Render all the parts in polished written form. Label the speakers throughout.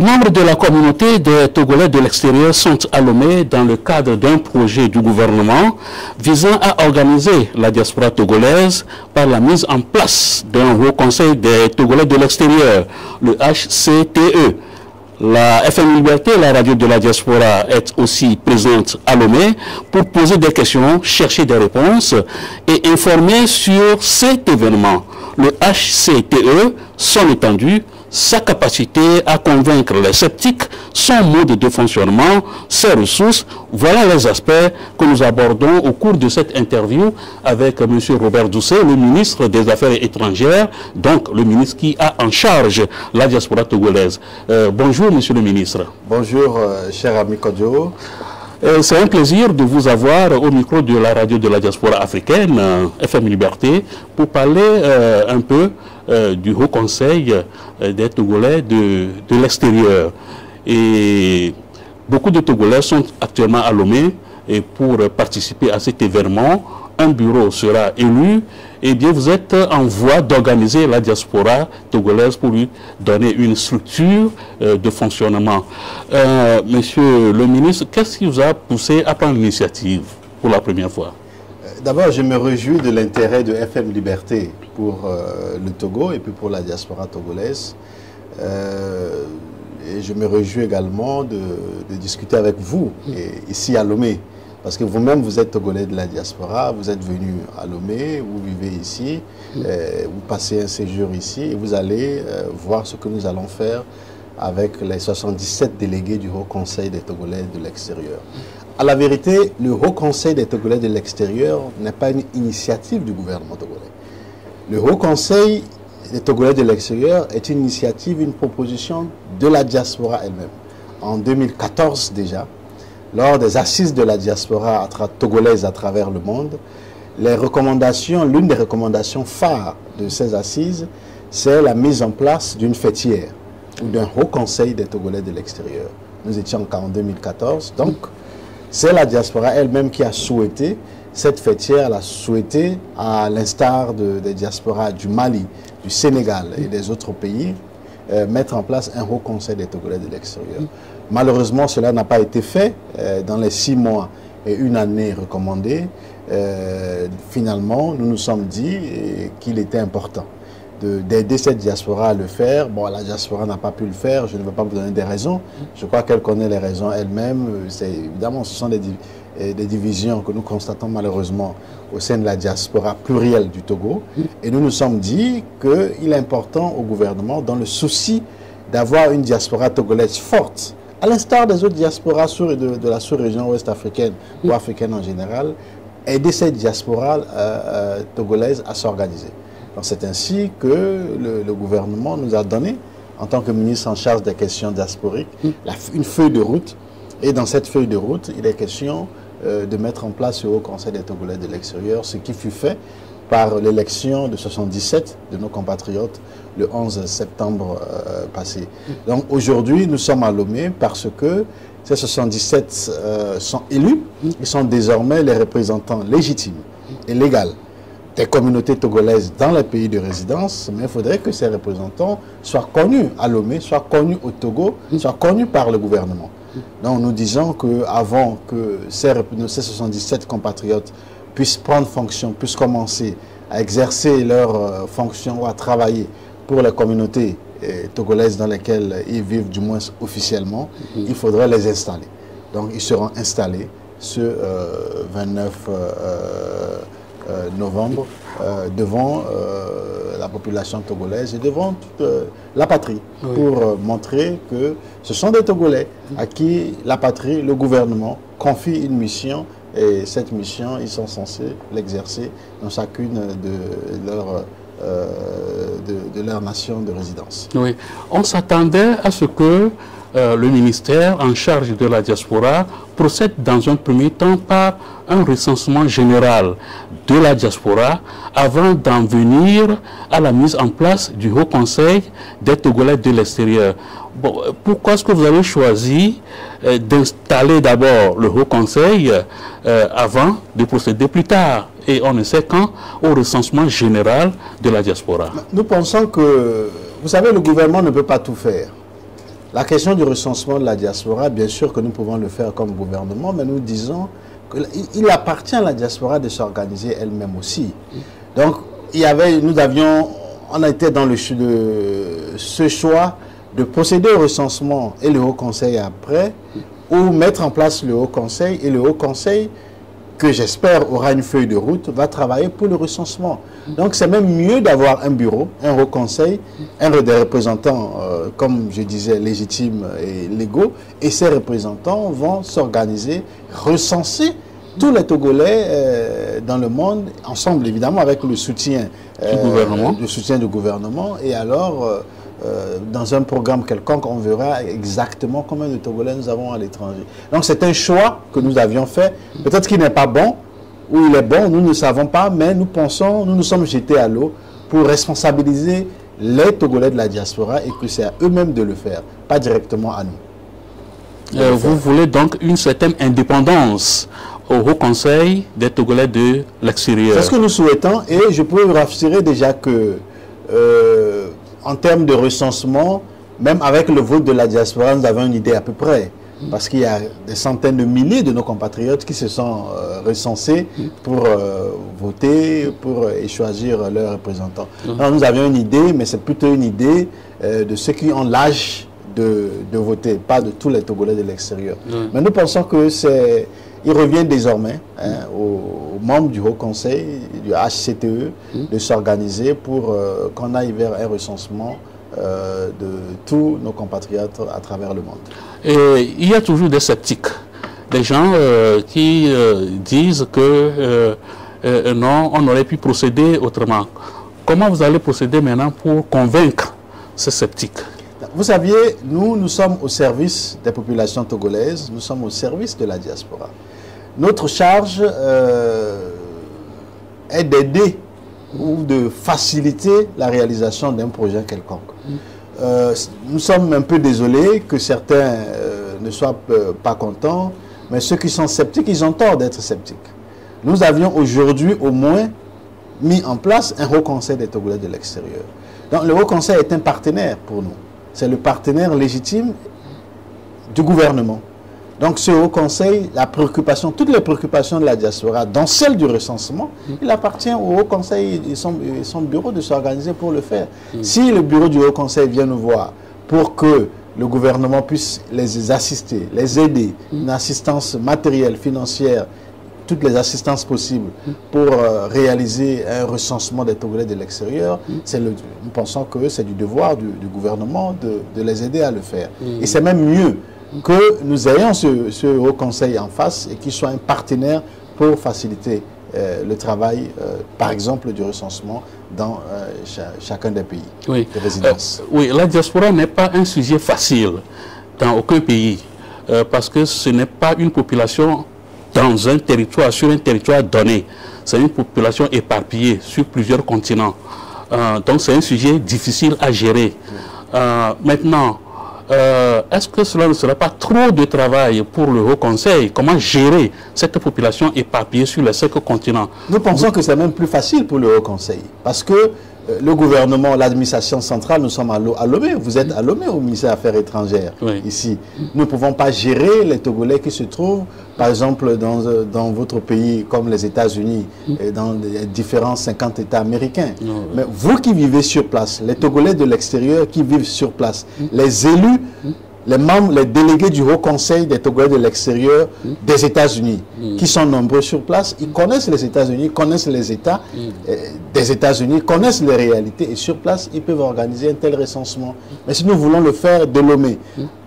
Speaker 1: Les membres de la communauté des Togolais de l'extérieur sont à Lomé dans le cadre d'un projet du gouvernement visant à organiser la diaspora togolaise par la mise en place d'un haut conseil des Togolais de l'extérieur, le HCTE. La FM Liberté, la radio de la diaspora, est aussi présente à Lomé pour poser des questions, chercher des réponses et informer sur cet événement. Le HCTE, son étendue, sa capacité à convaincre les sceptiques, son mode de fonctionnement, ses ressources, voilà les aspects que nous abordons au cours de cette interview avec M. Robert Doucet, le ministre des Affaires étrangères, donc le ministre qui a en charge la diaspora togolaise. Bonjour, monsieur le ministre.
Speaker 2: Bonjour, cher ami Kodjo.
Speaker 1: C'est un plaisir de vous avoir au micro de la radio de la diaspora africaine, FM Liberté, pour parler un peu du Haut Conseil des Togolais de l'extérieur. Et beaucoup de Togolais sont actuellement à Lomé et pour participer à cet événement, un bureau sera élu. Et bien, vous êtes en voie d'organiser la diaspora togolaise pour lui donner une structure de fonctionnement. Monsieur le ministre, qu'est-ce qui vous a poussé à prendre l'initiative pour la première fois?
Speaker 2: D'abord, je me réjouis de l'intérêt de FM Liberté pour le Togo et puis pour la diaspora togolaise. Et je me réjouis également de discuter avec vous ici à Lomé. Parce que vous-même, vous êtes Togolais de la diaspora, vous êtes venu à Lomé, vous vivez ici, vous passez un séjour ici et vous allez voir ce que nous allons faire avec les 77 délégués du Haut Conseil des Togolais de l'extérieur. À la vérité, le Haut Conseil des Togolais de l'extérieur n'est pas une initiative du gouvernement togolais. Le Haut Conseil des Togolais de l'extérieur est une initiative, une proposition de la diaspora elle-même. En 2014 déjà, lors des assises de la diaspora togolaise à travers le monde, l'une des recommandations phares de ces assises, c'est la mise en place d'une fêtière ou d'un haut conseil des Togolais de l'extérieur. Nous étions en 2014, donc c'est la diaspora elle-même qui a souhaité cette fêtière, elle a souhaité, à l'instar des diasporas du Mali, du Sénégal et des autres pays, mettre en place un haut conseil des Togolais de l'extérieur. Malheureusement, cela n'a pas été fait dans les 6 mois et 1 année recommandée. Finalement, nous nous sommes dit qu'il était important d'aider cette diaspora à le faire. Bon, la diaspora n'a pas pu le faire, je ne vais pas vous donner des raisons. Je crois qu'elle connaît les raisons elle-même. Évidemment, ce sont des divisions que nous constatons malheureusement au sein de la diaspora plurielle du Togo. Et nous nous sommes dit qu'il est important au gouvernement, dans le souci d'avoir une diaspora togolaise forte, à l'instar des autres diasporas de la sous-région ouest-africaine ou africaine en général, aider cette diaspora togolaise à s'organiser. Donc c'est ainsi que le gouvernement nous a donné, en tant que ministre en charge des questions diasporiques, une feuille de route. Et dans cette feuille de route, il est question de mettre en place le Haut Conseil des Togolais de l'extérieur, ce qui fut fait par l'élection de 77 de nos compatriotes le 11 septembre passé. Donc aujourd'hui, nous sommes à Lomé parce que ces 77 sont élus, ils sont désormais les représentants légitimes et légaux des communautés togolaises dans les pays de résidence, mais il faudrait que ces représentants soient connus à Lomé, soient connus au Togo, soient connus par le gouvernement. Donc nous disons qu'avant que ces 77 compatriotes puissent prendre fonction, puissent commencer à exercer leurs fonctions ou à travailler pour les communautés togolaises dans lesquelles ils vivent, du moins officiellement, il faudrait les installer. Donc ils seront installés ce 29 novembre devant la population togolaise et devant toute la patrie, pour montrer que ce sont des Togolais à qui la patrie, le gouvernement confie une mission, et cette mission, ils sont censés l'exercer dans chacune de leur nation de résidence.
Speaker 1: Oui, on s'attendait à ce que le ministère en charge de la diaspora procède dans un premier temps par un recensement général de la diaspora avant d'en venir à la mise en place du Haut Conseil des Togolais de l'extérieur. Bon, pourquoi est-ce que vous avez choisi d'installer d'abord le Haut Conseil avant de procéder plus tard, et on ne sait quand, au recensement général de la diaspora?
Speaker 2: Nous pensons que, vous savez, le gouvernement ne peut pas tout faire. La question du recensement de la diaspora, bien sûr que nous pouvons le faire comme gouvernement, mais nous disons qu'il appartient à la diaspora de s'organiser elle-même aussi. Donc, on a été dans ce choix de procéder au recensement et le Haut Conseil après, ou mettre en place le Haut Conseil, et le Haut Conseil, que j'espère aura une feuille de route, va travailler pour le recensement. Donc c'est même mieux d'avoir un bureau, un Haut Conseil, des représentants, comme je disais, légitimes et légaux, et ces représentants vont s'organiser, recenser tous les Togolais dans le monde, ensemble évidemment avec le soutien du gouvernement, et alors dans un programme quelconque, on verra exactement combien de Togolais nous avons à l'étranger. Donc c'est un choix que nous avions fait, peut-être qu'il n'est pas bon, ou il est bon, nous ne savons pas, mais nous nous sommes jetés à l'eau pour responsabiliser les Togolais de la diaspora et que c'est à eux-mêmes de le faire, pas directement à nous.
Speaker 1: Vous voulez donc une certaine indépendance au Haut Conseil des Togolais de l'extérieur.
Speaker 2: C'est ce que nous souhaitons, et je peux vous rassurer déjà que en termes de recensement, même avec le vote de la diaspora, nous avons une idée à peu près. Parce qu'il y a des centaines de milliers de nos compatriotes qui se sont recensés pour voter, pour choisir leurs représentants. Alors, nous avions une idée, mais c'est plutôt une idée de ceux qui ont l'âge de voter, pas de tous les Togolais de l'extérieur. Mais nous pensons que il revient désormais aux membres du Haut Conseil, du HCTE, de s'organiser pour qu'on aille vers un recensement de tous nos compatriotes à travers le monde.
Speaker 1: Et il y a toujours des sceptiques, des gens qui disent que non, on aurait pu procéder autrement. Comment vous allez procéder maintenant pour convaincre ces sceptiques?
Speaker 2: Vous saviez, nous sommes au service des populations togolaises, nous sommes au service de la diaspora. Notre charge est d'aider ou de faciliter la réalisation d'un projet quelconque. Nous sommes un peu désolés que certains ne soient pas contents, mais ceux qui sont sceptiques, ils ont tort d'être sceptiques. Nous avions aujourd'hui au moins mis en place un Haut Conseil des Togolais de l'extérieur. Donc le Haut Conseil est un partenaire pour nous. C'est le partenaire légitime du gouvernement. Donc ce Haut Conseil, toutes les préoccupations de la diaspora, dont celle du recensement, il appartient au Haut Conseil et son bureau de s'organiser pour le faire. Si le bureau du Haut Conseil vient nous voir pour que le gouvernement puisse les assister, les aider, une assistance matérielle, financière, toutes les assistances possibles pour réaliser un recensement des Togolais de l'extérieur, nous pensons que c'est du devoir du gouvernement de les aider à le faire. Et c'est même mieux que nous ayons ce Haut Conseil en face et qu'il soit un partenaire pour faciliter le travail, par exemple, du recensement dans chacun des pays de résidence.
Speaker 1: Oui, la diaspora n'est pas un sujet facile dans aucun pays, parce que ce n'est pas une population dans un territoire, sur un territoire donné. C'est une population éparpillée sur plusieurs continents. Donc c'est un sujet difficile à gérer. Maintenant, est-ce que cela ne serait pas trop de travail pour le Haut Conseil? Comment gérer cette population éparpillée sur les 5 continents?
Speaker 2: Nous pensons que c'est même plus facile pour le Haut Conseil. Parce que le gouvernement, l'administration centrale, nous sommes à Lomé. Vous êtes à Lomé au ministère des Affaires étrangères, ici. Nous ne pouvons pas gérer les Togolais qui se trouvent, par exemple, dans votre pays, comme les États-Unis, et dans les différents 50 États américains. Mais vous qui vivez sur place, les Togolais de l'extérieur qui vivent sur place, les élus, les membres, les délégués du Haut Conseil des Togolais de l'extérieur des États-Unis, qui sont nombreux sur place, ils connaissent les États-Unis, connaissent les États des États-Unis, connaissent les réalités, et sur place, ils peuvent organiser un tel recensement. Mais si nous voulons le faire de Lomé,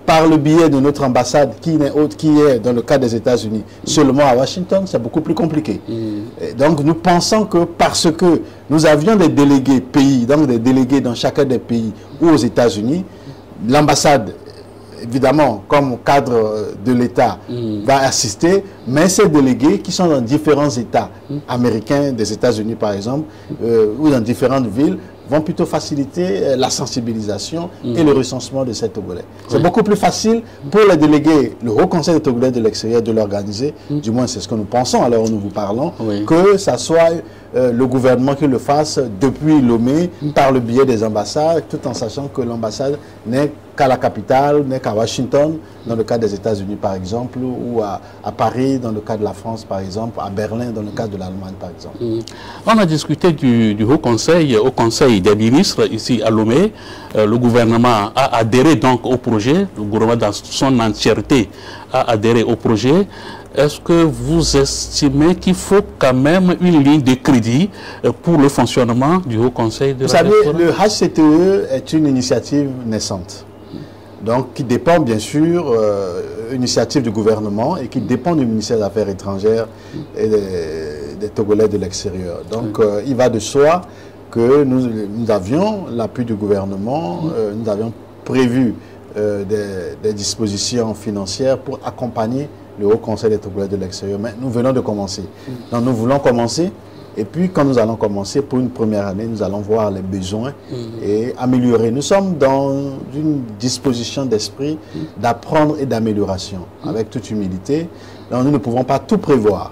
Speaker 2: par le biais de notre ambassade, qui n'est autre, qui est dans le cas des États-Unis, seulement à Washington, c'est beaucoup plus compliqué. Donc nous pensons que parce que nous avions des délégués pays, donc des délégués dans chacun des pays ou aux États-Unis, l'ambassade, évidemment, comme cadre de l'État, va assister, mais ces délégués qui sont dans différents États américains, des États-Unis par exemple, ou dans différentes villes, vont plutôt faciliter la sensibilisation et le recensement de ces Togolais. C'est beaucoup plus facile pour les délégués, le Haut Conseil des Togolais de l'extérieur, de l'organiser, du moins c'est ce que nous pensons alors où nous vous parlons, que ça soit le gouvernement qui le fasse depuis Lomé, par le biais des ambassades, tout en sachant que l'ambassade n'est qu'à la capitale, n'est qu'à Washington, dans le cas des États-Unis par exemple, ou à Paris, dans le cas de la France par exemple, à Berlin, dans le cas de l'Allemagne par exemple.
Speaker 1: On a discuté du Haut Conseil, au Conseil des ministres ici à Lomé. Le gouvernement a adhéré donc au projet, le gouvernement dans son entièreté a adhéré au projet. Est-ce que vous estimez qu'il faut quand même une ligne de crédit pour le fonctionnement du Haut Conseil de la diaspora?
Speaker 2: Vous savez, le HCTE est une initiative naissante, donc qui dépend bien sûr d'une initiative du gouvernement et qui dépend du ministère des Affaires étrangères et des Togolais de l'extérieur. Donc il va de soi que nous avions l'appui du gouvernement, nous avions prévu des dispositions financières pour accompagner le Haut Conseil des Togolais de l'extérieur. Mais nous venons de commencer. Donc nous voulons commencer. Et puis quand nous allons commencer pour une première année, nous allons voir les besoins et améliorer. Nous sommes dans une disposition d'esprit d'apprendre et d'amélioration, avec toute humilité. Donc nous ne pouvons pas tout prévoir.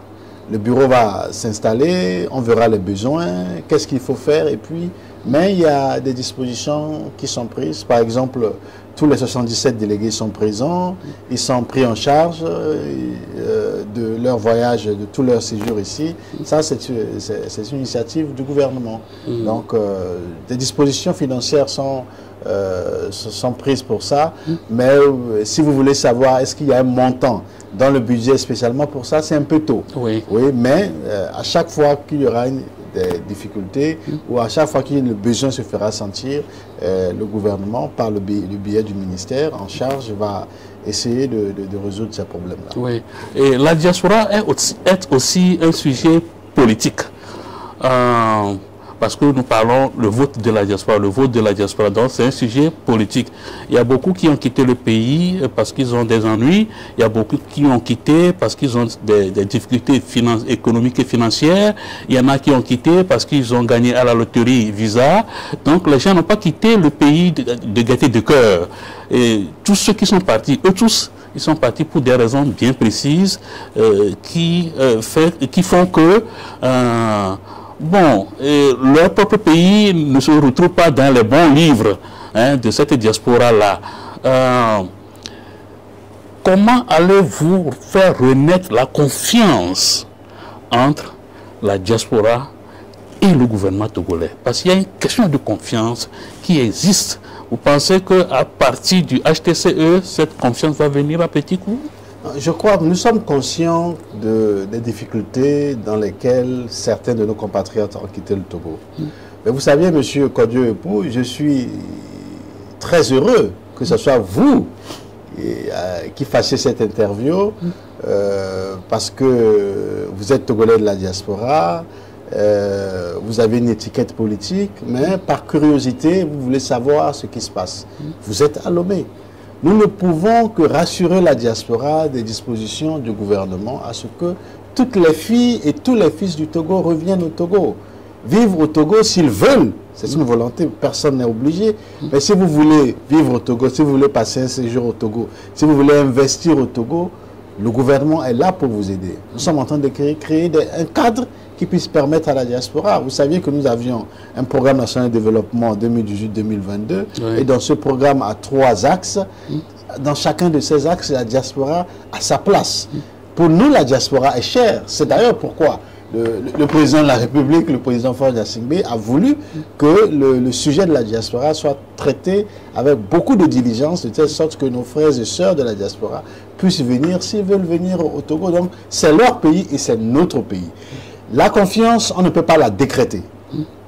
Speaker 2: Le bureau va s'installer, on verra les besoins, qu'est-ce qu'il faut faire. Et puis, mais il y a des dispositions qui sont prises. Par exemple, tous les 77 délégués sont présents, ils sont pris en charge de leur voyage, de tout leur séjour ici. Ça, c'est une initiative du gouvernement. Donc, des dispositions financières sont prises pour ça. Mais si vous voulez savoir, est-ce qu'il y a un montant dans le budget spécialement pour ça, c'est un peu tôt. Oui, mais à chaque fois qu'il y aura des difficultés ou à chaque fois que le besoin se fera sentir, le gouvernement, par le biais du ministère en charge, va essayer de résoudre ces problèmes-là.
Speaker 1: Oui, et la diaspora est aussi un sujet politique. Parce que nous parlons le vote de la diaspora, donc c'est un sujet politique. Il y a beaucoup qui ont quitté le pays parce qu'ils ont des ennuis, il y a beaucoup qui ont quitté parce qu'ils ont des difficultés économiques et financières, il y en a qui ont quitté parce qu'ils ont gagné à la loterie Visa. Donc les gens n'ont pas quitté le pays de gaieté de cœur. Et tous ceux qui sont partis, eux tous, ils sont partis pour des raisons bien précises qui font que leur propre pays ne se retrouve pas dans les bons livres de cette diaspora-là. Comment allez-vous faire renaître la confiance entre la diaspora et le gouvernement togolais? Parce qu'il y a une question de confiance qui existe. Vous pensez qu'à partir du HTCE, cette confiance va venir à petits coups?
Speaker 2: Je crois que nous sommes conscients des difficultés dans lesquelles certains de nos compatriotes ont quitté le Togo. Mais vous savez, M. Kodiyo Epou, je suis très heureux que ce soit vous qui fassiez cette interview parce que vous êtes Togolais de la diaspora, vous avez une étiquette politique, mais par curiosité, vous voulez savoir ce qui se passe. Vous êtes à Lomé. Nous ne pouvons que rassurer la diaspora des dispositions du gouvernement à ce que toutes les filles et tous les fils du Togo reviennent au Togo. Vivre au Togo s'ils veulent, c'est une volonté, personne n'est obligé. Mais si vous voulez vivre au Togo, si vous voulez passer un séjour au Togo, si vous voulez investir au Togo, le gouvernement est là pour vous aider. Nous sommes en train de créer un cadre qui puisse permettre à la diaspora. Vous saviez que nous avions un programme national de développement 2018-2022 et dans ce programme à 3 axes. Dans chacun de ces axes, la diaspora a sa place. Pour nous, la diaspora est chère. C'est d'ailleurs pourquoi le président de la République, le président Faure Gnassingbé, a voulu que le sujet de la diaspora soit traité avec beaucoup de diligence, de telle sorte que nos frères et sœurs de la diaspora puissent venir s'ils veulent venir au Togo. Donc, c'est leur pays et c'est notre pays. La confiance, on ne peut pas la décréter.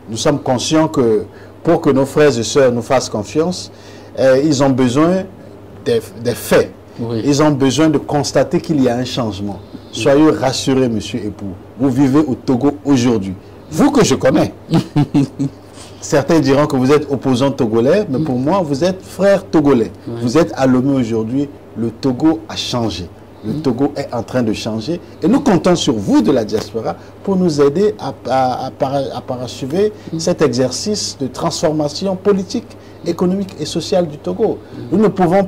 Speaker 2: Nous sommes conscients que pour que nos frères et sœurs nous fassent confiance, ils ont besoin des faits. Ils ont besoin de constater qu'il y a un changement. Soyez rassurés, monsieur Epou. Vous vivez au Togo aujourd'hui. Vous que je connais. Certains diront que vous êtes opposants togolais, mais pour moi, vous êtes frères togolais. Vous êtes à Lomé aujourd'hui. Le Togo a changé. Le Togo est en train de changer et nous comptons sur vous de la diaspora pour nous aider à parachever cet exercice de transformation politique, économique et sociale du Togo. Nous n'avons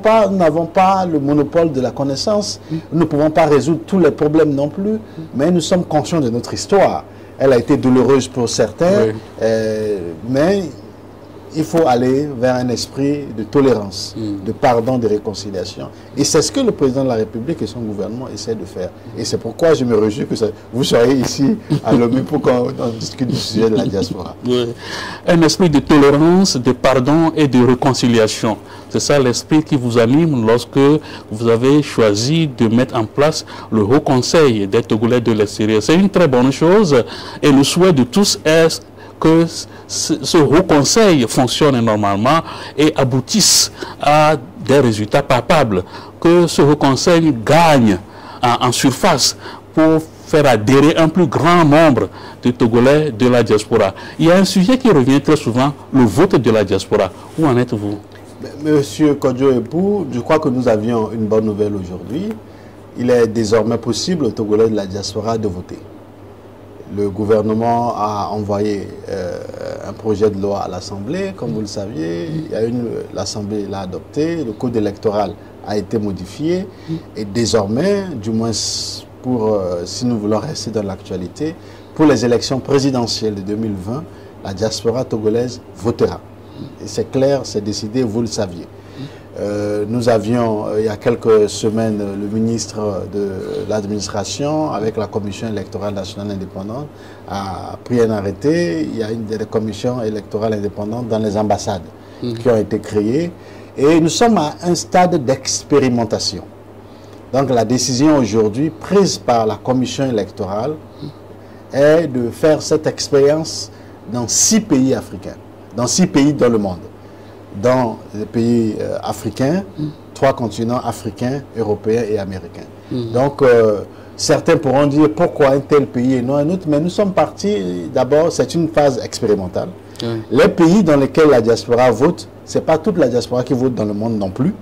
Speaker 2: pas le monopole de la connaissance, nous ne pouvons pas résoudre tous les problèmes non plus, mais nous sommes conscients de notre histoire. Elle a été douloureuse pour certains, mais il faut aller vers un esprit de tolérance, de pardon, de réconciliation. Et c'est ce que le président de la République et son gouvernement essaient de faire. Et c'est pourquoi je me réjouis que vous soyez ici à l'ONU pour qu'on discute du sujet de la diaspora.
Speaker 1: Oui. Un esprit de tolérance, de pardon et de réconciliation. C'est ça l'esprit qui vous anime lorsque vous avez choisi de mettre en place le Haut Conseil des Togolais de l'extérieur. C'est une très bonne chose et le souhait de tous est que ce Haut Conseil fonctionne normalement et aboutisse à des résultats palpables, que ce Haut Conseil gagne en surface pour faire adhérer un plus grand nombre de Togolais de la diaspora. Il y a un sujet qui revient très souvent, le vote de la diaspora. Où en êtes-vous?
Speaker 2: Monsieur Kodjo Epou, je crois que nous avions une bonne nouvelle aujourd'hui. Il est désormais possible aux Togolais de la diaspora de voter. Le gouvernement a envoyé un projet de loi à l'Assemblée, comme vous le saviez. L'Assemblée l'a adopté, le code électoral a été modifié. Et désormais, du moins pour, si nous voulons rester dans l'actualité, pour les élections présidentielles de 2020, la diaspora togolaise votera. Et c'est clair, c'est décidé, vous le saviez. Nous avions, il y a quelques semaines, le ministre de l'administration, avec la Commission électorale nationale indépendante, a pris un arrêté. Il y a des commissions électorales indépendantes dans les ambassades qui ont été créées. Et nous sommes à un stade d'expérimentation. Donc la décision aujourd'hui prise par la Commission électorale est de faire cette expérience dans 6 pays africains, dans 6 pays dans le monde. Dans les pays africains, 3 continents africains, européens et américains. Donc, certains pourront dire pourquoi un tel pays et non un autre, mais nous sommes partis, d'abord, c'est une phase expérimentale. Les pays dans lesquels la diaspora vote, ce n'est pas toute la diaspora qui vote dans le monde non plus.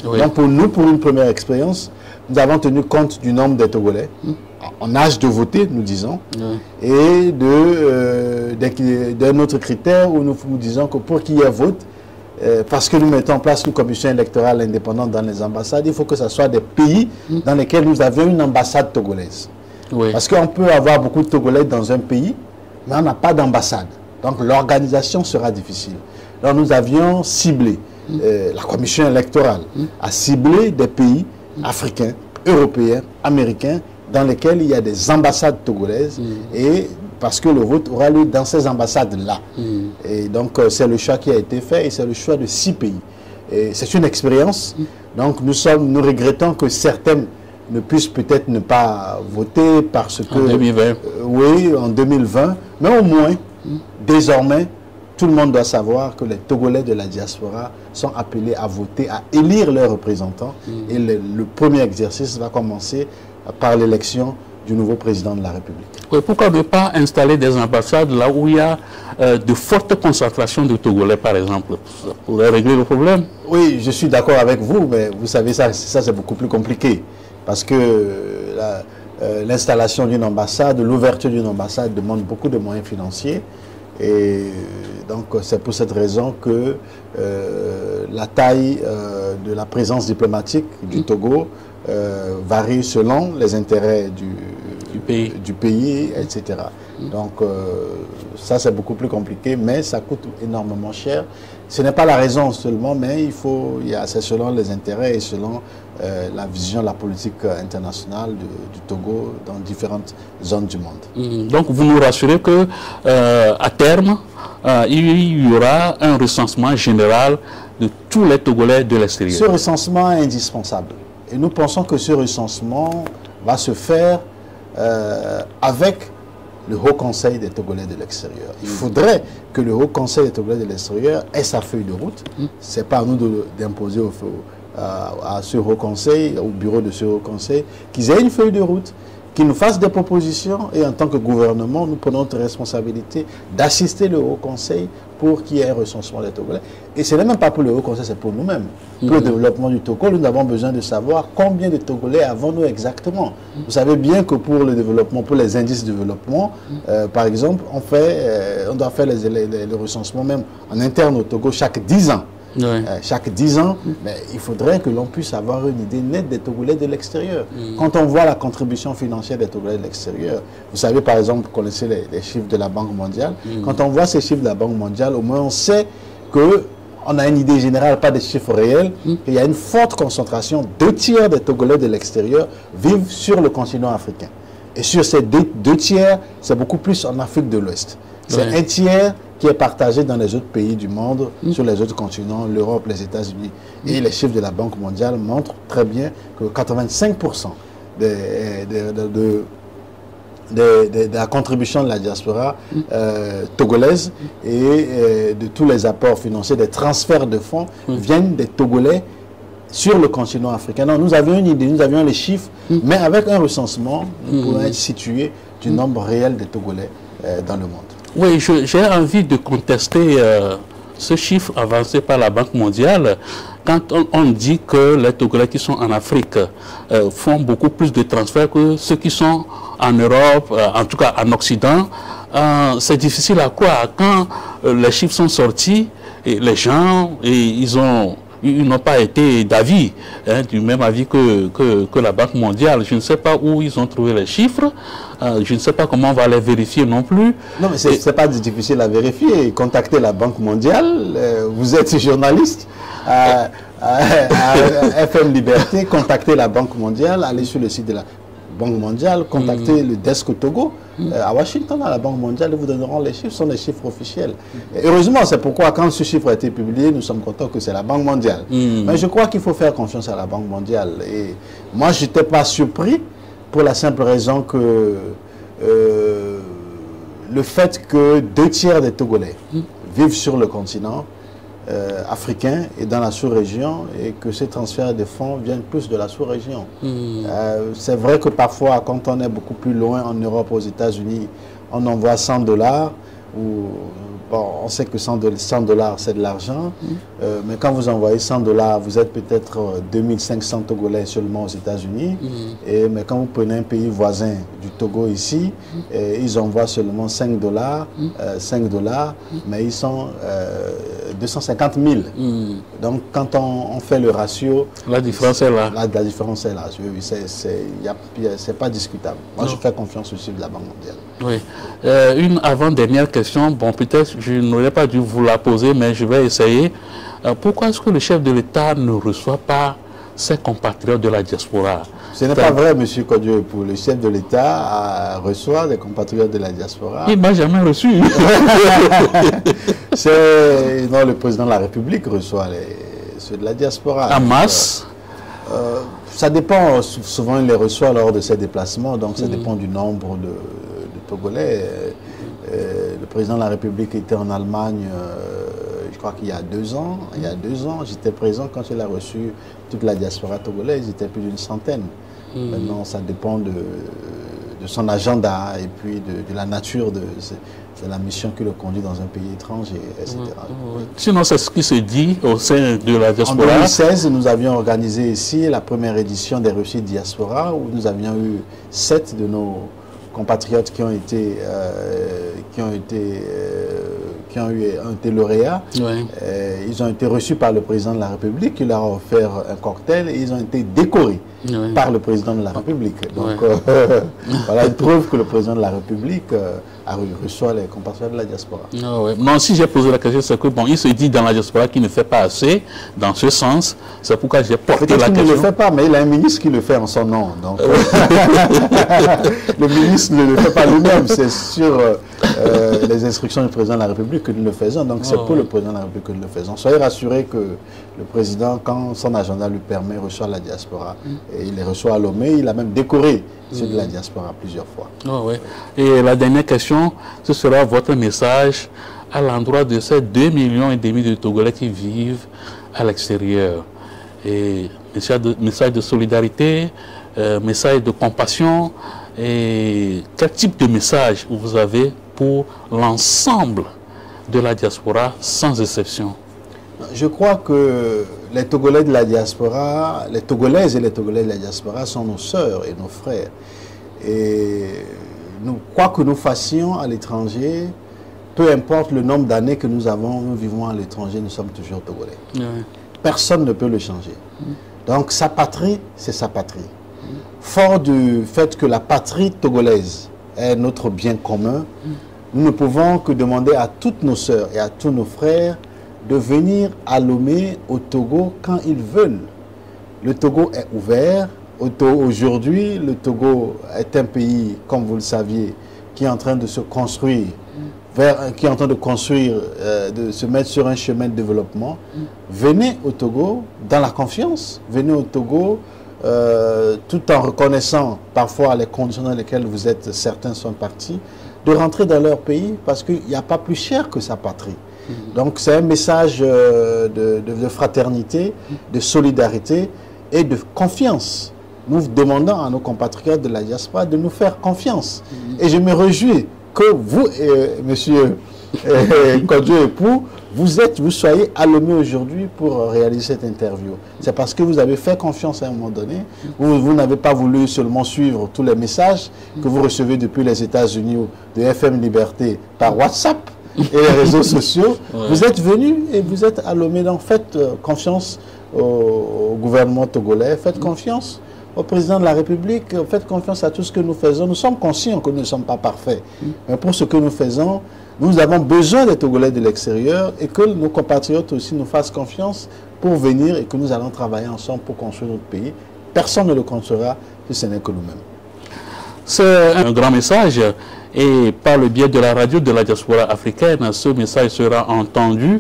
Speaker 2: Donc, pour nous, pour une première expérience, nous avons tenu compte du nombre des Togolais, en âge de voter, nous disons, et d'un autre critère où nous disons que pour qu'il y ait vote, parce que nous mettons en place une commission électorale indépendante dans les ambassades, il faut que ce soit des pays dans lesquels nous avions une ambassade togolaise. Parce qu'on peut avoir beaucoup de Togolais dans un pays, mais on n'a pas d'ambassade. Donc l'organisation sera difficile. Alors nous avions ciblé, la commission électorale a ciblé des pays africains, européens, américains, dans lesquels il y a des ambassades togolaises et parce que le vote aura lieu dans ces ambassades-là. Et donc, c'est le choix qui a été fait et c'est le choix de 6 pays. C'est une expérience. Donc, nous regrettons que certaines ne puissent peut-être ne pas voter parce que...
Speaker 1: En 2020.
Speaker 2: Oui, en 2020. Mais au moins, désormais, tout le monde doit savoir que les Togolais de la diaspora sont appelés à voter, à élire leurs représentants. Et le premier exercice va commencer par l'élection du nouveau président de la République.
Speaker 1: Oui, pourquoi ne pas installer des ambassades là où il y a de fortes concentrations de Togolais, par exemple, pour régler le problème?
Speaker 2: Oui, je suis d'accord avec vous, mais vous savez, ça c'est beaucoup plus compliqué. Parce que l'installation d'une ambassade, l'ouverture d'une ambassade demande beaucoup de moyens financiers. Et donc, c'est pour cette raison que la taille de la présence diplomatique du Togo varie selon les intérêts du pays, etc. Donc, ça, c'est beaucoup plus compliqué, mais ça coûte énormément cher. Ce n'est pas la raison seulement, mais c'est selon les intérêts et selon la vision, la politique internationale du Togo dans différentes zones du monde. Donc,
Speaker 1: vous nous rassurez que à terme, il y aura un recensement général de tous les Togolais de l'extérieur.
Speaker 2: Ce recensement est indispensable. Et nous pensons que ce recensement va se faire avec le Haut Conseil des Togolais de l'extérieur. Il faudrait que le Haut Conseil des Togolais de l'extérieur ait sa feuille de route. Ce n'est pas à nous d'imposer à ce Haut Conseil, au bureau de ce Haut Conseil, qu'ils aient une feuille de route, qu'ils nous fassent des propositions et en tant que gouvernement, nous prenons notre responsabilité d'assister le Haut Conseil pour qu'il y ait un recensement des Togolais. Et ce n'est même pas pour le Haut Conseil, c'est pour nous-mêmes. Pour le développement du Togo, nous avons besoin de savoir combien de Togolais avons-nous exactement. Vous savez bien que pour le développement, pour les indices de développement, par exemple, on doit faire le recensement même en interne au Togo chaque 10 ans. Chaque 10 ans, mais il faudrait que l'on puisse avoir une idée nette des Togolais de l'extérieur. Quand on voit la contribution financière des Togolais de l'extérieur, vous savez par exemple, vous connaissez les chiffres de la Banque mondiale, quand on voit ces chiffres de la Banque mondiale, au moins on sait on a une idée générale, pas des chiffres réels, qu'il y a une forte concentration. 2/3 des Togolais de l'extérieur vivent sur le continent africain. Et sur ces 2/3, c'est beaucoup plus en Afrique de l'Ouest. C'est 1/3 qui est partagé dans les autres pays du monde, sur les autres continents, l'Europe, les États-Unis. Et les chiffres de la Banque mondiale montrent très bien que 85% de la contribution de la diaspora togolaise et de tous les apports financiers, des transferts de fonds viennent des Togolais sur le continent africain. Non, nous avions une idée, nous avions les chiffres, mais avec un recensement, nous pouvons être situés du nombre réel de Togolais dans le monde.
Speaker 1: Oui, j'ai envie de contester ce chiffre avancé par la Banque mondiale. Quand on dit que les Togolais qui sont en Afrique font beaucoup plus de transferts que ceux qui sont en Europe, en tout cas en Occident, c'est difficile à croire. Quand les chiffres sont sortis, et les gens, ils n'ont pas été d'avis, du même avis que la Banque mondiale. Je ne sais pas où ils ont trouvé les chiffres. Je ne sais pas comment on va les vérifier non plus.
Speaker 2: Non, mais ce n'est pas difficile à vérifier. Contactez la Banque mondiale. Vous êtes journaliste à FM Liberté. Contactez la Banque mondiale. Allez sur le site de la Banque mondiale. Contactez le desk au Togo. À Washington, à la Banque mondiale, ils vous donneront les chiffres. Ce sont des chiffres officiels. Et heureusement, c'est pourquoi quand ce chiffre a été publié, nous sommes contents que c'est la Banque mondiale. Mais je crois qu'il faut faire confiance à la Banque mondiale. Et moi, je n'étais pas surpris pour la simple raison que le fait que 2/3 des Togolais vivent sur le continent africain et dans la sous-région, et que ces transferts de fonds viennent plus de la sous-région. C'est vrai que parfois, quand on est beaucoup plus loin en Europe, aux États-Unis, on envoie $100 ou bon, on sait que $100 c'est de l'argent, mais quand vous envoyez $100, vous êtes peut-être 2500 Togolais seulement aux États-Unis, mais quand vous prenez un pays voisin du Togo ici, ils envoient seulement $5, mais ils sont 250 000. Donc quand on fait le ratio,
Speaker 1: la différence est là.
Speaker 2: La différence est là. C'est pas discutable. Moi, je fais confiance au chiffre de la Banque mondiale.
Speaker 1: Oui. Une avant-dernière question, bon, peut-être je n'aurais pas dû vous la poser, mais je vais essayer. Pourquoi est-ce que le chef de l'État ne reçoit pas ses compatriotes de la diaspora?
Speaker 2: Ce n'est pas vrai, M. Kodiou. Pour le chef de l'État reçoit des compatriotes de la diaspora.
Speaker 1: Il ne m'a jamais reçu.
Speaker 2: Non, le président de la République reçoit ceux de la diaspora.
Speaker 1: En masse?
Speaker 2: Ça dépend. Souvent, il les reçoit lors de ses déplacements. Donc, ça dépend du nombre de Togolais. Le président de la République était en Allemagne, je crois qu'il y a 2 ans. Il y a 2 ans, j'étais présent quand il a reçu toute la diaspora togolaise. Il était plus d'une centaine. Maintenant, ça dépend de son agenda et puis de la nature de la mission qui le conduit dans un pays étranger, etc.
Speaker 1: Sinon, c'est ce qui se dit au sein de la diaspora.
Speaker 2: En 2016, nous avions organisé ici la première édition des réussites diaspora, où nous avions eu 7 de nos compatriotes qui ont été lauréats. Ils ont été reçus par le président de la République, qui leur a offert un cocktail, et ils ont été décorés par le président de la République. Donc voilà une preuve que le président de la République reçoit les compatriotes de la diaspora.
Speaker 1: Non, si j'ai posé la question, c'est que bon, il se dit dans la diaspora qu'il ne fait pas assez dans ce sens. C'est pourquoi j'ai porté la question.
Speaker 2: Il ne le fait pas, mais il a un ministre qui le fait en son nom. Donc le ministre ne le fait pas lui-même, c'est sur les instructions du président de la République que nous le faisons. Donc c'est pour le président de la République que nous le faisons. Soyez rassurés que le président, quand son agenda lui permet, reçoit la diaspora. Et il les reçoit à Lomé. Il a même décoré ceux de la diaspora plusieurs fois.
Speaker 1: Et la dernière question, ce sera votre message à l'endroit de ces 2,5 millions de Togolais qui vivent à l'extérieur. Et message de solidarité, message de compassion. Et quel type de message vous avez pour l'ensemble de la diaspora, sans exception?
Speaker 2: Je crois que les Togolais de la diaspora, les Togolaises et les Togolais de la diaspora sont nos sœurs et nos frères. Et nous, quoi que nous fassions à l'étranger, peu importe le nombre d'années que nous vivons à l'étranger, nous sommes toujours Togolais. Personne ne peut le changer. Donc sa patrie, c'est sa patrie. Fort du fait que la patrie togolaise est notre bien commun, nous ne pouvons que demander à toutes nos sœurs et à tous nos frères de venir à Lomé, au Togo, quand ils veulent. Le Togo est ouvert. Aujourd'hui, le Togo est un pays, comme vous le saviez, qui est en train de se construire, de se mettre sur un chemin de développement. Venez au Togo dans la confiance. Venez au Togo tout en reconnaissant parfois les conditions dans lesquelles vous êtes, certains sont partis, de rentrer dans leur pays parce qu'il n'y a pas plus cher que sa patrie. Donc c'est un message de fraternité, de solidarité et de confiance. Nous demandons à nos compatriotes de la diaspora de nous faire confiance. Et je me réjouis que vous, monsieur Kodjo Epou, vous soyez à Lomé aujourd'hui pour réaliser cette interview. C'est parce que vous avez fait confiance à un moment donné. Vous n'avez pas voulu seulement suivre tous les messages que vous recevez depuis les États-Unis ou de FM Liberté par WhatsApp et les réseaux sociaux. Vous êtes venu et vous êtes à Lomé. Donc faites confiance au gouvernement togolais, faites confiance au président de la République, faites confiance à tout ce que nous faisons. Nous sommes conscients que nous ne sommes pas parfaits. Mais pour ce que nous faisons, nous avons besoin des Togolais de l'extérieur et que nos compatriotes aussi nous fassent confiance pour venir et que nous allons travailler ensemble pour construire notre pays. Personne ne le construira si ce n'est que nous-mêmes.
Speaker 1: C'est un grand message et par le biais de la radio de la diaspora africaine, ce message sera entendu.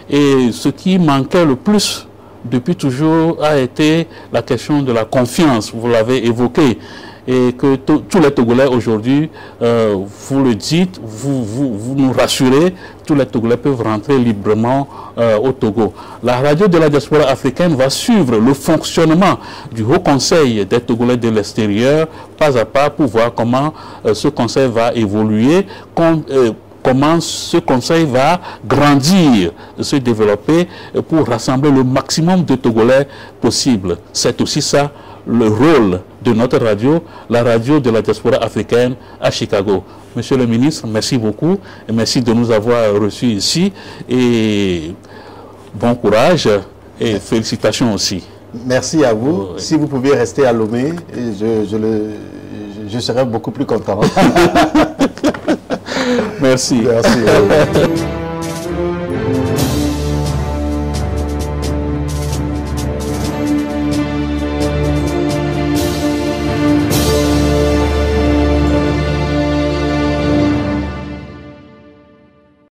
Speaker 1: Et ce qui manquait le plus depuis toujours a été la question de la confiance, vous l'avez évoqué, et que tous les Togolais aujourd'hui, vous le dites, vous nous rassurez, tous les Togolais peuvent rentrer librement au Togo. La radio de la diaspora africaine va suivre le fonctionnement du Haut Conseil des Togolais de l'extérieur, pas à pas, pour voir comment ce conseil va évoluer, comment ce conseil va grandir, se développer pour rassembler le maximum de Togolais possible. C'est aussi ça le rôle de notre radio, la radio de la diaspora africaine à Chicago. Monsieur le ministre, merci beaucoup et merci de nous avoir reçus ici et bon courage et félicitations aussi.
Speaker 2: Merci à vous. Si vous pouviez rester à Lomé, je serais beaucoup plus content.
Speaker 1: Merci.
Speaker 2: Merci.